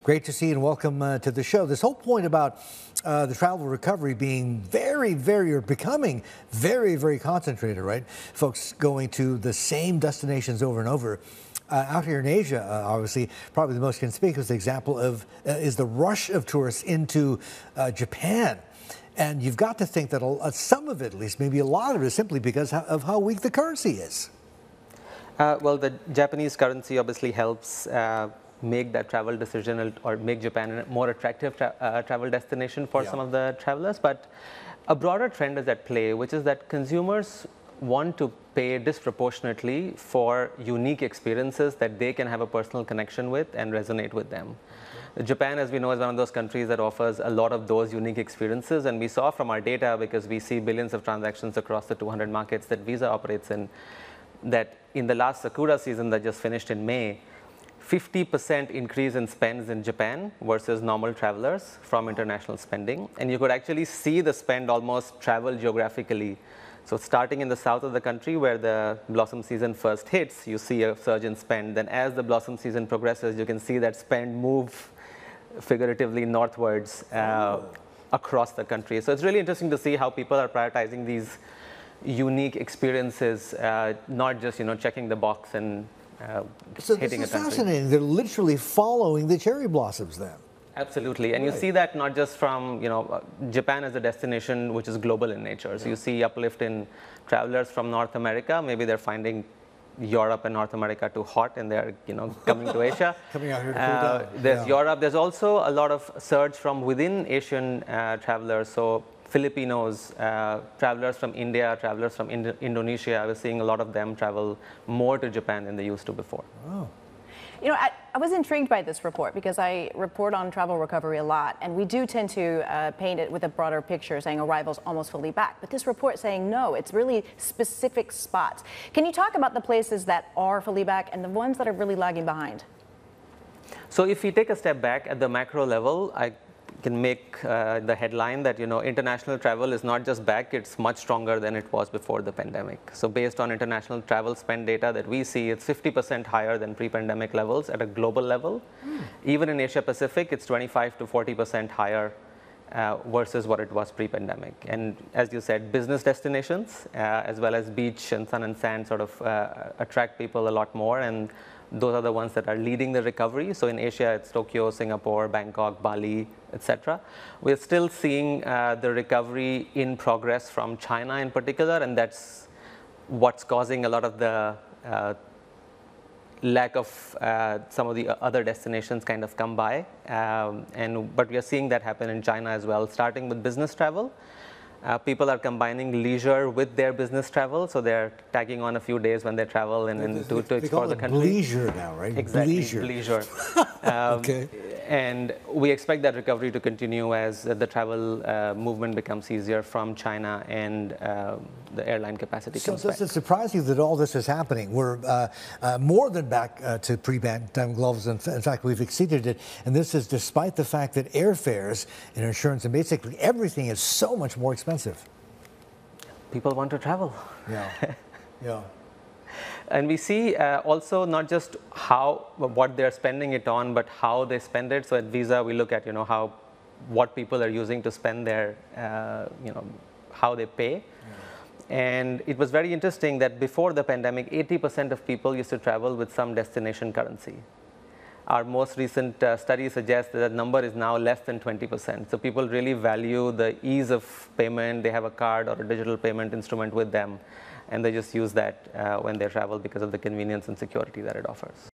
Great to see you and welcome to the show. This whole point about the travel recovery being or becoming very concentrated, right? Folks going to the same destinations over and over. Out here in Asia, obviously, probably the most conspicuous example of is the rush of tourists into Japan. And you've got to think that some of it, at least, maybe a lot of it, is simply because of how weak the currency is. Well, the Japanese currency obviously helps make that travel decision or make Japan a more attractive travel destination for some of the travelers. But a broader trend is at play, which is that consumers want to pay disproportionately for unique experiences that they can have a personal connection with and resonate with them. Japan, as we know, is one of those countries that offers a lot of those unique experiences. And we saw from our data, because we see billions of transactions across the 200 markets that Visa operates in, that in the last Sakura season that just finished in May, 50% increase in spends in Japan versus normal travelers from international spending. And you could actually see the spend almost travel geographically. So starting in the south of the country where the blossom season first hits, you see a surge in spend. Then as the blossom season progresses, you can see that spend move figuratively northwards across the country. So it's really interesting to see how people are prioritizing these unique experiences, not just checking the box and so this is fascinating. They're literally following the cherry blossoms then. Absolutely, and you see that not just from Japan as a destination which is global in nature. So you see uplift in travelers from North America. Maybe they're finding Europe and North America too hot, and they're coming to Asia. Coming out here to cool down. There's Europe. There's also a lot of surge from within Asian travelers. So Filipinos, travelers from India, travelers from Indonesia. We're seeing a lot of them travel more to Japan than they used to before. Oh. I was intrigued by this report because I report on travel recovery a lot, and we do tend to paint it with a broader picture saying arrivals almost fully back. But this report saying no, it's really specific spots. Can you talk about the places that are fully back and the ones that are really lagging behind? So if we take a step back at the macro level, I can make the headline that international travel is not just back, it's much stronger than it was before the pandemic. So based on international travel spend data that we see, it's 50% higher than pre-pandemic levels at a global level. Even in Asia Pacific, it's 25 to 40% higher versus what it was pre-pandemic. And as you said, business destinations as well as beach and sun and sand sort of attract people a lot more, and those are the ones that are leading the recovery. So in Asia, it's Tokyo, Singapore, Bangkok, Bali, etc. We're still seeing the recovery in progress from China in particular, and that's what's causing a lot of the lack of some of the other destinations kind of come by. But we are seeing that happen in China as well, starting with business travel. People are combining leisure with their business travel, so they're tagging on a few days when they travel and to explore the country. Leisure now, right? Exactly, leisure. Okay. And we expect that recovery to continue as the travel movement becomes easier from China and the airline capacity comes back. So does it surprise you that all this is happening? We're more than back to pre-pandemic levels. In fact, we've exceeded it. And this is despite the fact that airfares and insurance and basically everything is so much more expensive. People want to travel. Yeah, yeah. And we see also not just what they're spending it on, but how they spend it. So at Visa, we look at what people are using to spend their how they pay. Yeah. And it was very interesting that before the pandemic, 80% of people used to travel with some destination currency. Our most recent study suggests that the number is now less than 20%. So people really value the ease of payment. They have a card or a digital payment instrument with them, and they just use that when they travel because of the convenience and security that it offers.